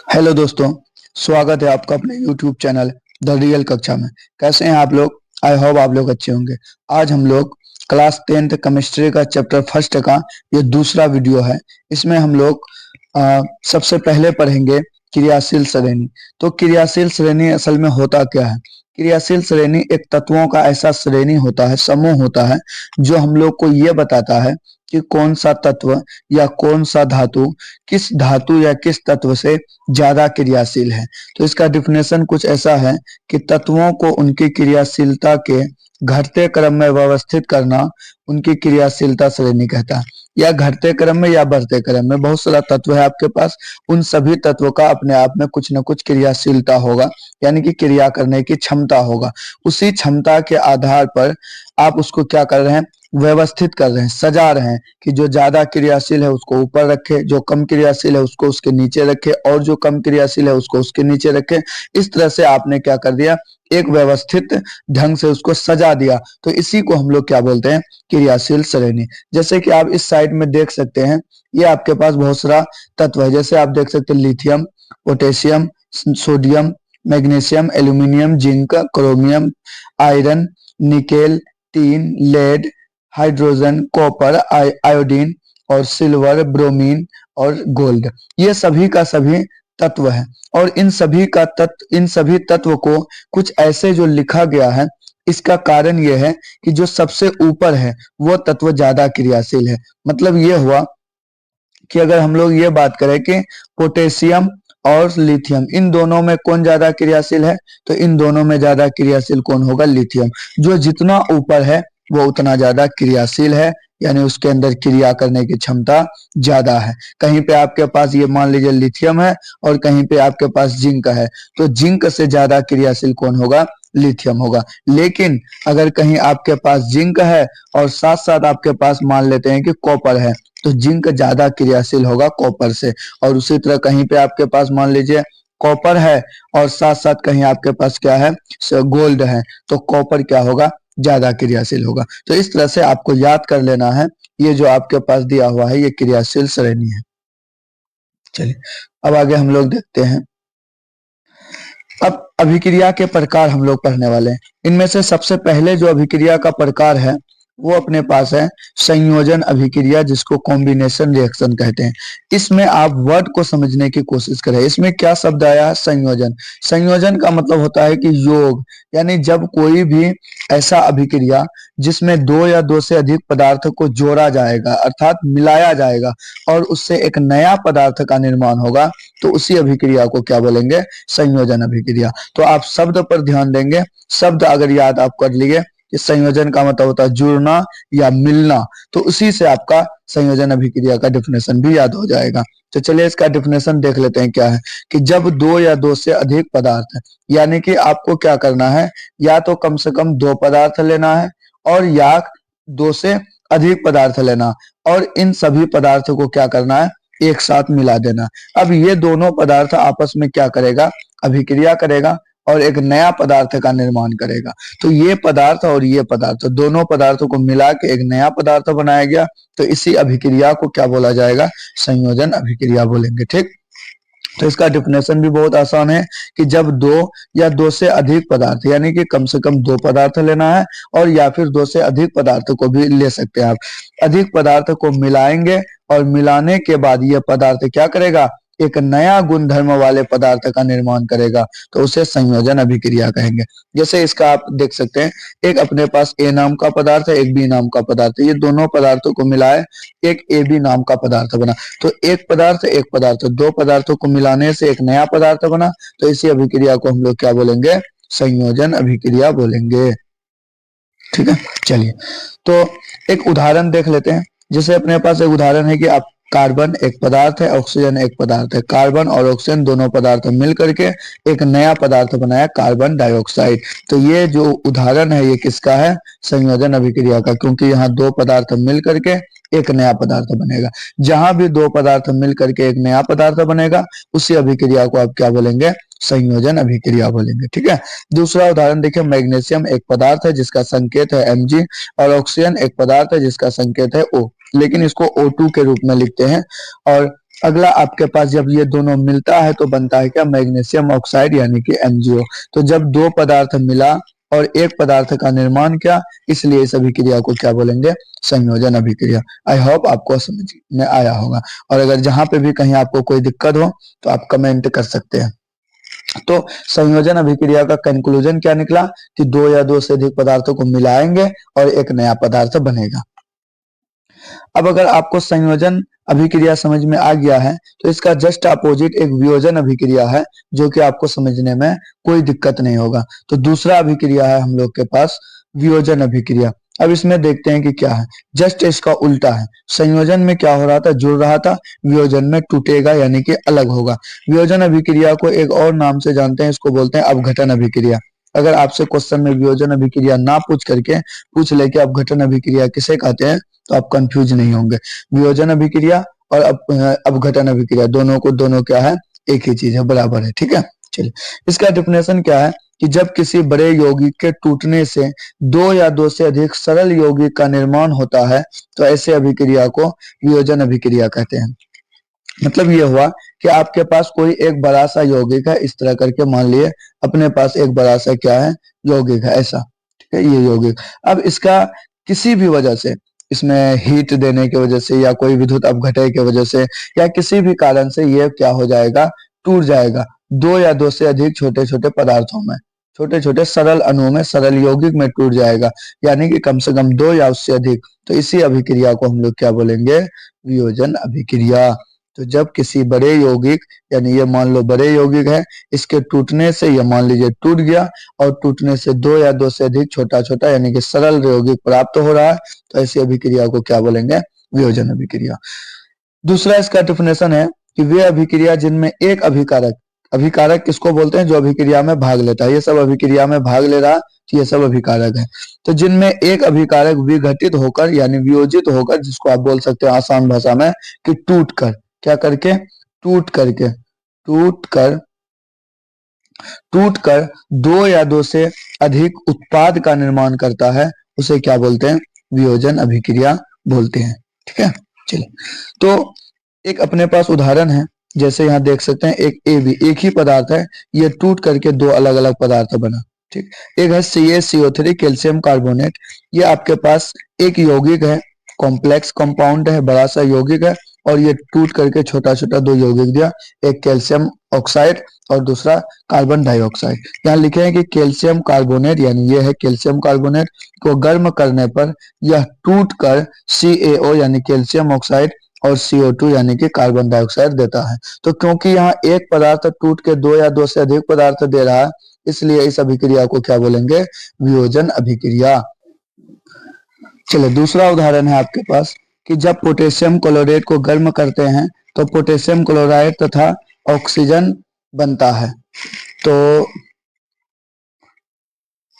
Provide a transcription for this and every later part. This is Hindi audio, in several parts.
हेलो दोस्तों, स्वागत है आपका अपने YouTube चैनल द रियल कक्षा में। कैसे हैं आप लोग? आई होप आप लोग अच्छे होंगे। आज हम लोग क्लास 10th केमिस्ट्री का चैप्टर फर्स्ट का ये दूसरा वीडियो है। इसमें हम लोग सबसे पहले पढ़ेंगे क्रियाशील श्रेणी। तो क्रियाशील श्रेणी असल में होता क्या है? क्रियाशील श्रेणी एक तत्वों का ऐसा श्रेणी होता है, समूह होता है, जो हम लोग को ये बताता है कि कौन सा तत्व या कौन सा धातु किस धातु या किस तत्व से ज्यादा क्रियाशील है। तो इसका डिफिनेशन कुछ ऐसा है कि तत्वों को उनकी क्रियाशीलता के घटते क्रम में व्यवस्थित करना उनकी क्रियाशीलता श्रेणी कहता है। या घटते क्रम में या बढ़ते क्रम में, बहुत सारा तत्व है आपके पास, उन सभी तत्वों का अपने आप में कुछ न कुछ क्रियाशीलता होगा, यानी कि क्रिया करने की क्षमता होगा। उसी क्षमता के आधार पर आप उसको क्या कर रहे हैं, व्यवस्थित कर रहे हैं, सजा रहे हैं कि जो ज्यादा क्रियाशील है उसको ऊपर रखे, जो कम क्रियाशील है उसको उसके नीचे रखे, और जो कम क्रियाशील है उसको उसके नीचे रखे। इस तरह से आपने क्या कर दिया, एक व्यवस्थित ढंग से उसको सजा दिया। तो इसी को हम लोग क्या बोलते हैं, क्रियाशील श्रेणी। जैसे कि आप इस साइड में देख सकते हैं, ये आपके पास बहुत सारा तत्व है। जैसे आप देख सकते हैं lithium, potassium, sodium, magnesium, aluminium, zinc, chromium, iron, nickel, tin, lead, hydrogen, copper, iodine और सिल्वर, ब्रोमीन और गोल्ड। ये सभी का सभी तत्व है। और इन सभी तत्व को कुछ ऐसे जो लिखा गया है, इसका कारण यह है कि जो सबसे ऊपर है वो तत्व ज्यादा क्रियाशील है। मतलब ये हुआ कि अगर हम लोग ये बात करें कि पोटेशियम और लिथियम, इन दोनों में कौन ज्यादा क्रियाशील है, तो इन दोनों में ज्यादा क्रियाशील कौन होगा, लिथियम। जो जितना ऊपर है वो उतना ज्यादा क्रियाशील है, यानी उसके अंदर क्रिया करने की क्षमता ज्यादा है। कहीं पे आपके पास ये मान लीजिए लिथियम है और कहीं पे आपके पास जिंक है, तो जिंक से ज्यादा क्रियाशील कौन होगा, लिथियम होगा। लेकिन अगर कहीं आपके पास जिंक है और साथ साथ आपके पास मान लेते हैं कि कॉपर है, तो जिंक ज्यादा क्रियाशील होगा कॉपर से। और उसी तरह कहीं पे आपके पास मान लीजिए कॉपर है और साथ साथ कहीं आपके पास क्या है, गोल्ड है, तो कॉपर क्या होगा, ज्यादा क्रियाशील होगा। तो इस तरह से आपको याद कर लेना है। ये जो आपके पास दिया हुआ है ये क्रियाशील श्रेणी है। चलिए अब आगे हम लोग देखते हैं। अब अभिक्रिया के प्रकार हम लोग पढ़ने वाले हैं। इनमें से सबसे पहले जो अभिक्रिया का प्रकार है वो अपने पास है संयोजन अभिक्रिया, जिसको कॉम्बिनेशन रिएक्शन कहते हैं। इसमें आप वर्ड को समझने की कोशिश करें। इसमें क्या शब्द आया है, संयोजन। संयोजन का मतलब होता है कि योग, यानी जब कोई भी ऐसा अभिक्रिया जिसमें दो या दो से अधिक पदार्थ को जोड़ा जाएगा, अर्थात मिलाया जाएगा और उससे एक नया पदार्थ का निर्माण होगा, तो उसी अभिक्रिया को क्या बोलेंगे, संयोजन अभिक्रिया। तो आप शब्द पर ध्यान देंगे। शब्द अगर याद आप कर लिए कि संयोजन का मतलब होता है जुड़ना या मिलना, तो उसी से आपका संयोजन अभिक्रिया का डिफिनेशन भी याद हो जाएगा। तो चलिए इसका डिफिनेशन देख लेते हैं क्या है। कि जब दो या दो से अधिक पदार्थ, यानी कि आपको क्या करना है, या तो कम से कम दो पदार्थ लेना है और या दो से अधिक पदार्थ लेना, और इन सभी पदार्थों को क्या करना है, एक साथ मिला देना। अब ये दोनों पदार्थ आपस में क्या करेगा, अभिक्रिया करेगा और एक नया पदार्थ का निर्माण करेगा। तो ये पदार्थ और ये पदार्थ, दोनों पदार्थों को मिला के एक नया पदार्थ बनाया गया, तो इसी अभिक्रिया को क्या बोला जाएगा, संयोजन अभिक्रिया बोलेंगे। ठीक। तो इसका डिफिनेशन भी बहुत आसान है कि जब दो या दो से अधिक पदार्थ, यानी कि कम से कम दो पदार्थ लेना है और या फिर दो से अधिक पदार्थ को भी ले सकते हैं आप, अधिक पदार्थ को मिलाएंगे और मिलाने के बाद यह पदार्थ क्या करेगा, एक नया गुणधर्म वाले पदार्थ का निर्माण करेगा, तो उसे संयोजन अभिक्रिया कहेंगे। जैसे इसका आप देख सकते हैं, एक अपने पास ए नाम का पदार्थ है, एक बी नाम का पदार्थ है, ये दोनों पदार्थों को मिलाए एक ए बी नाम का पदार्थ बना। तो एक पदार्थ, दो पदार्थों को मिलाने से एक नया पदार्थ बना, तो इसी अभिक्रिया को हम लोग क्या बोलेंगे, संयोजन अभिक्रिया बोलेंगे। ठीक है। चलिए तो एक उदाहरण देख लेते हैं। जैसे अपने पास एक उदाहरण है कि आप कार्बन एक पदार्थ है, ऑक्सीजन एक पदार्थ है। कार्बन और ऑक्सीजन दोनों पदार्थ मिल करके एक नया पदार्थ बनाया, कार्बन डाइऑक्साइड। तो ये जो उदाहरण है ये किसका है, संयोजन अभिक्रिया का, क्योंकि यहाँ दो पदार्थ मिल करके एक नया पदार्थ बनेगा। जहां भी दो पदार्थ मिल करके एक नया पदार्थ बनेगा, उसी अभिक्रिया को आप क्या बोलेंगे, संयोजन अभिक्रिया बोलेंगे। ठीक है। दूसरा उदाहरण देखिए, मैग्नीशियम एक पदार्थ है जिसका संकेत है Mg, और ऑक्सीजन एक पदार्थ है जिसका संकेत है O, लेकिन इसको O2 के रूप में लिखते हैं। और अगला आपके पास जब ये दोनों मिलता है तो बनता है क्या, मैग्नीशियम ऑक्साइड यानी कि MgO। तो जब दो पदार्थ मिला और एक पदार्थ का निर्माण किया, इसलिए इस अभिक्रिया को क्या बोलेंगे, संयोजन अभिक्रिया। आई होप आपको समझ में आया होगा, और अगर जहां पे भी कहीं आपको कोई दिक्कत हो तो आप कमेंट कर सकते हैं। तो संयोजन अभिक्रिया का कंक्लूजन क्या निकला कि दो या दो से अधिक पदार्थों को मिलाएंगे और एक नया पदार्थ बनेगा। अब अगर आपको संयोजन अभिक्रिया समझ में आ गया है तो इसका जस्ट अपोजिट एक वियोजन अभिक्रिया है, जो कि आपको समझने में कोई दिक्कत नहीं होगा। तो दूसरा अभिक्रिया है हम लोग के पास वियोजन अभिक्रिया। अब इसमें देखते हैं कि क्या है, जस्ट इसका उल्टा है। संयोजन में क्या हो रहा था, जुड़ रहा था, वियोजन में टूटेगा यानी कि अलग होगा। वियोजन अभिक्रिया को एक और नाम से जानते हैं, इसको बोलते हैं अपघटन अभिक्रिया। अगर आपसे क्वेश्चन में वियोजन अभिक्रिया ना पूछ करके पूछ ले कि अपघटन अभिक्रिया किसे कहते हैं, तो आप कंफ्यूज नहीं होंगे। वियोजन अभिक्रिया और अपघटन अभिक्रिया दोनों क्या है, एक ही चीज है, बराबर है। ठीक है, चलिए इसका डेफिनेशन क्या है कि जब किसी बड़े यौगिक के टूटने से दो या दो से अधिक सरल यौगिक का निर्माण होता है तो ऐसे अभिक्रिया को वियोजन अभिक्रिया कहते हैं। मतलब ये हुआ कि आपके पास कोई एक बड़ा सा यौगिक है, इस तरह करके मान लिए अपने पास एक बड़ा सा क्या है, यौगिक है ऐसा। ठीक है, ये यौगिक अब इसका किसी भी वजह से, इसमें हीट देने की वजह से या कोई विद्युत अपघटन की वजह से या किसी भी कारण से ये क्या हो जाएगा, टूट जाएगा दो या दो से अधिक छोटे छोटे पदार्थों में, छोटे छोटे सरल अणुओं में, सरल यौगिक में टूट जाएगा, यानी कि कम से कम दो या उससे अधिक। तो इसी अभिक्रिया को हम लोग क्या बोलेंगे, वियोजन अभिक्रिया। तो जब किसी बड़े यौगिक, यानी ये मान लो बड़े यौगिक है, इसके टूटने से ये मान लीजिए टूट गया और टूटने से दो या दो से अधिक छोटा छोटा यानी कि सरल यौगिक प्राप्त हो रहा है, तो ऐसी अभिक्रिया को क्या बोलेंगे, वियोजन अभिक्रिया। दूसरा इसका डेफिनेशन है कि वे अभिक्रिया जिनमें एक अभिकारक, अभिकारक किसको बोलते हैं, जो अभिक्रिया में भाग लेता है, ये सब अभिक्रिया में भाग ले रहा, तो ये सब अभिकारक है। तो जिनमें एक अभिकारक विघटित होकर यानी वियोजित होकर, जिसको आप बोल सकते हैं आसान भाषा में कि टूट कर, क्या करके, टूट करके, टूट कर दो या दो से अधिक उत्पाद का निर्माण करता है, उसे क्या बोलते हैं, वियोजन अभिक्रिया बोलते हैं। ठीक है, चलिए तो एक अपने पास उदाहरण है, जैसे यहाँ देख सकते हैं एक AB, एक ही पदार्थ है, ये टूट करके दो अलग अलग पदार्थ बना। ठीक, एक है CaCO3 कैल्शियम कार्बोनेट, ये आपके पास एक यौगिक है, कॉम्प्लेक्स कंपाउंड है, बड़ा सा यौगिक है, और ये टूट करके छोटा छोटा दो यौगिक दिया, एक कैल्शियम ऑक्साइड और दूसरा कार्बन डाइऑक्साइड। यहाँ लिखे हैं कि कैल्शियम कार्बोनेट, यानी ये है कैल्शियम कार्बोनेट, को गर्म करने पर यह टूट कर CaO यानी कैल्शियम ऑक्साइड और CO2 यानी कि कार्बन डाइऑक्साइड देता है। तो क्योंकि यहाँ एक पदार्थ टूट के दो या दो से अधिक पदार्थ दे रहा है, इसलिए इस अभिक्रिया को क्या बोलेंगे, वियोजन अभिक्रिया। चलो दूसरा उदाहरण है आपके पास कि जब पोटेशियम क्लोराइड को गर्म करते हैं तो पोटेशियम क्लोराइड तथा ऑक्सीजन बनता है। तो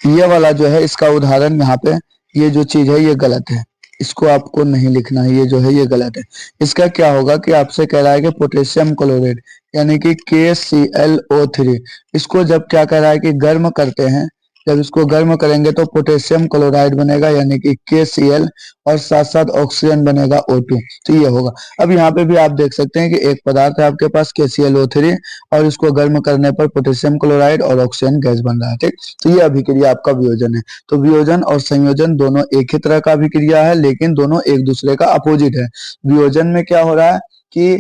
ये वाला जो है इसका उदाहरण, यहाँ पे ये जो चीज है ये गलत है, इसको आपको नहीं लिखना है, ये जो है ये गलत है। इसका क्या होगा कि आपसे कह रहा है कि पोटेशियम क्लोराइड यानी कि KClO3, इसको जब क्या कह रहा है कि गर्म करते हैं, जब इसको गर्म करेंगे तो पोटेशियम क्लोराइड बनेगा यानी कि KCl, और साथ साथ ऑक्सीजन बनेगा O2। तो ये होगा। अब यहाँ पे भी आप देख सकते हैं कि एक पदार्थ है आपके पास KClO3 और इसको गर्म करने पर पोटेशियम क्लोराइड और ऑक्सीजन गैस बन रहा है। ठीक, तो ये अभिक्रिया आपका वियोजन है। तो वियोजन और संयोजन दोनों एक ही तरह का अभिक्रिया है, लेकिन दोनों एक दूसरे का अपोजिट है। वियोजन में क्या हो रहा है कि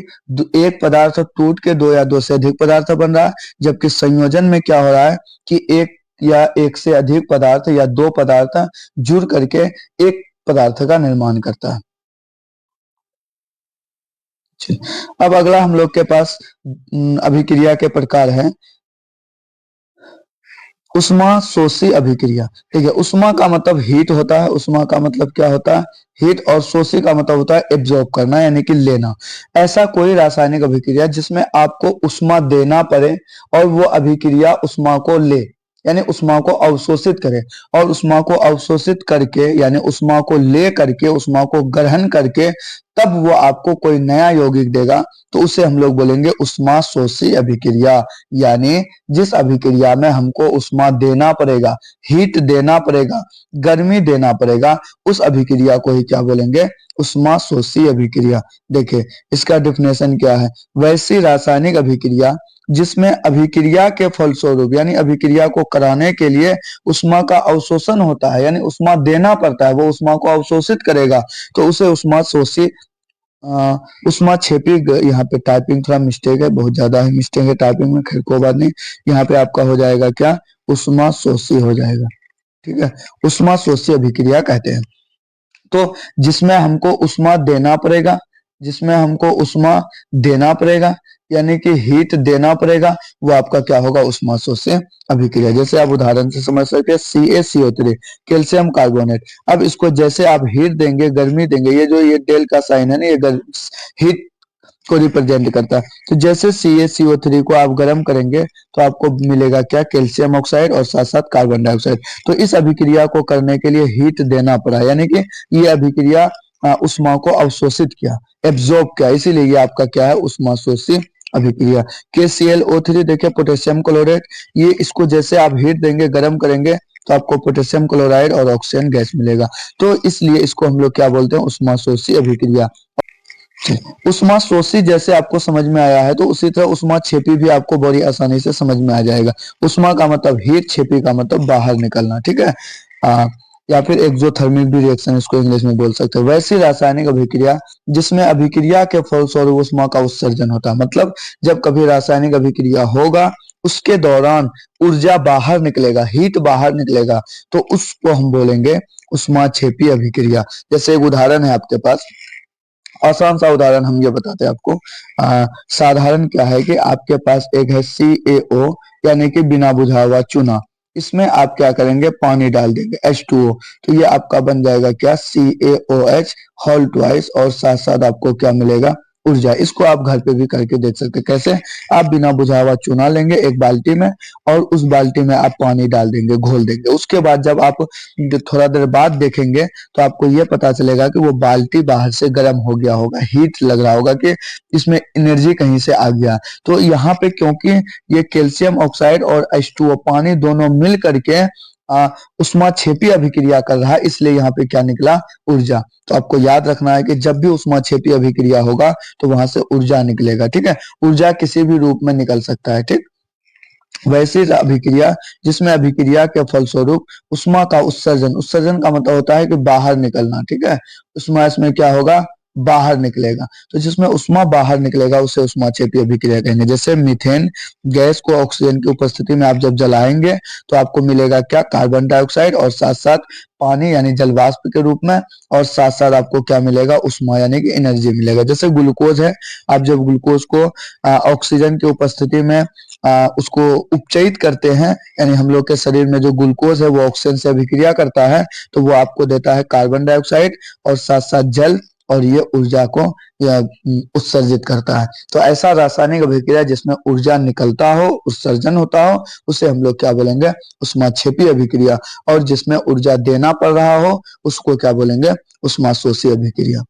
एक पदार्थ टूट के दो या दो से अधिक पदार्थ बन रहा है, जबकि संयोजन में क्या हो रहा है कि एक या एक से अधिक पदार्थ या दो पदार्थ जुड़ करके एक पदार्थ का निर्माण करता है। अब अगला हम लोग के पास अभिक्रिया के प्रकार है उष्मा शोषी अभिक्रिया। ठीक है, उष्मा का मतलब हीट होता है, उष्मा का मतलब क्या होता है, हीट, और शोषी का मतलब होता है एब्जॉर्ब करना यानी कि लेना। ऐसा कोई रासायनिक अभिक्रिया जिसमें आपको उष्मा देना पड़े और वो अभिक्रिया उष्मा को ले, यानी उष्मा को अवशोषित करे, और उष्मा को अवशोषित करके यानी उष्मा को ले करके, उष्मा को ग्रहण करके तब वो आपको कोई नया यौगिक देगा तो उसे हम लोग बोलेंगे उष्माशोषी अभिक्रिया। यानी जिस अभिक्रिया में हमको उष्मा देना पड़ेगा, हीट देना पड़ेगा, गर्मी देना पड़ेगा, उस अभिक्रिया को ही क्या बोलेंगे, उष्माशोषी अभिक्रिया। देखिए इसका डिफिनेशन क्या है, वैसी रासायनिक अभिक्रिया जिसमें अभिक्रिया के फलस्वरूप यानी अभिक्रिया को कराने के लिए उष्मा का अवशोषण होता है, यानी उष्मा देना पड़ता है, वो उष्मा को अवशोषित करेगा, तो उसे उष्माशोषी उष्मा छेपी। यहाँ पे टाइपिंग थोड़ा मिस्टेक है, बहुत ज्यादा ही मिस्टेक है टाइपिंग में, खैर कोई बात नहीं। यहाँ पे आपका हो जाएगा क्या, उष्माशोषी हो जाएगा, ठीक है, उष्माशोषी अभिक्रिया कहते हैं। तो जिसमें हमको उष्मा देना पड़ेगा, जिसमें हमको उष्मा देना पड़ेगा यानी कि हीट देना पड़ेगा, वो आपका क्या होगा, उष्माशोषी अभिक्रिया। जैसे आप उदाहरण से समझ सकते हैं CaCO3 कैल्शियम कार्बोनेट। अब इसको जैसे आप हीट देंगे, गर्मी देंगे, ये जो ये डेल का साइन है ना, ये हीट को रिप्रेजेंट करता है। तो जैसे CaCO3 को आप गर्म करेंगे तो आपको मिलेगा क्या, कैल्शियम ऑक्साइड और साथ साथ कार्बन डाइऑक्साइड। तो इस अभिक्रिया को करने के लिए हीट देना पड़ा, यानी कि ये अभिक्रिया उष्मा को अवशोषित किया, एब्जॉर्ब किया, इसीलिए ये आपका क्या है, उष्माशोषी अभिक्रिया। KClO3 देखिए पोटेशियम क्लोराइड, ये इसको जैसे आप हीट देंगे, गर्म करेंगे तो आपको पोटेशियम क्लोराइड और ऑक्सीजन गैस मिलेगा। तो इसलिए इसको हम लोग क्या बोलते हैं, उष्माशोषी अभिक्रिया। उष्माशोषी जैसे आपको समझ में आया है तो उसी तरह उष्मा छेपी भी आपको बड़ी आसानी से समझ में आ जाएगा। उष्मा का मतलब हीट, छेपी का मतलब बाहर निकलना, ठीक है। या फिर एक्सोथर्मिक भी रिएक्शन इसको इंग्लिश में बोल सकते हैं। वैसी रासायनिक अभिक्रिया जिसमें अभिक्रिया के फलस्वरूप उष्मा का उत्सर्जन होता है, मतलब जब कभी रासायनिक अभिक्रिया होगा उसके दौरान ऊर्जा बाहर निकलेगा, हीट बाहर निकलेगा, तो उसको हम बोलेंगे उष्मा छेपी अभिक्रिया। जैसे एक उदाहरण है आपके पास, आसान सा उदाहरण हम ये बताते हैं आपको। साधारण क्या है कि आपके पास एक है CaO यानी कि बिना बुझा हुआ चूना, इसमें आप क्या करेंगे, पानी डाल देंगे H2O, तो ये आपका बन जाएगा क्या, CaOH होल ट्वाइस, और साथ साथ आपको क्या मिलेगा, ऊर्जा। इसको आप घर पे भी करके देख सकते हैं। कैसे, आप बिना बुझा हुआ चूना लेंगे एक बाल्टी में, और उस बाल्टी में आप पानी डाल देंगे, घोल देंगे। उसके बाद जब आप थोड़ा देर बाद देखेंगे तो आपको ये पता चलेगा कि वो बाल्टी बाहर से गर्म हो गया होगा, हीट लग रहा होगा कि इसमें एनर्जी कहीं से आ गया। तो यहाँ पे क्योंकि ये कैल्शियम ऑक्साइड और H2O पानी दोनों मिल करके उष्मा छेपी अभिक्रिया कर रहा है, इसलिए यहाँ पे क्या निकला, ऊर्जा। तो आपको याद रखना है कि जब भी उष्मा छेपी अभिक्रिया होगा तो वहां से ऊर्जा निकलेगा, ठीक है। ऊर्जा किसी भी रूप में निकल सकता है, ठीक। वैसी अभिक्रिया जिसमें अभिक्रिया के फलस्वरूप उष्मा का उत्सर्जन, उत्सर्जन का मतलब होता है कि बाहर निकलना, ठीक है। उष्मा इसमें क्या होगा, बाहर निकलेगा। तो जिसमें उष्मा बाहर निकलेगा उसे उष्मा छेपी अभिक्रिया कहेंगे। जैसे मीथेन गैस को ऑक्सीजन की उपस्थिति में आप जब जलाएंगे तो आपको मिलेगा क्या, कार्बन डाइऑक्साइड और साथ साथ पानी यानी जल वाष्प के रूप में, और साथ साथ आपको क्या मिलेगा, उष्मा यानी कि एनर्जी मिलेगा। जैसे ग्लूकोज है, आप जब ग्लूकोज को ऑक्सीजन की उपस्थिति में उसको उपचयित करते हैं, यानी हम लोग के शरीर में जो ग्लूकोज है वो ऑक्सीजन से अभिक्रिया करता है, तो वो आपको देता है कार्बन डाइऑक्साइड और साथ साथ जल, और ये ऊर्जा को उत्सर्जित करता है। तो ऐसा रासायनिक अभिक्रिया जिसमें ऊर्जा निकलता हो, उत्सर्जन होता हो, उसे हम लोग क्या बोलेंगे, उष्माक्षेपी अभिक्रिया। और जिसमें ऊर्जा देना पड़ रहा हो उसको क्या बोलेंगे, उष्माशोषी अभिक्रिया।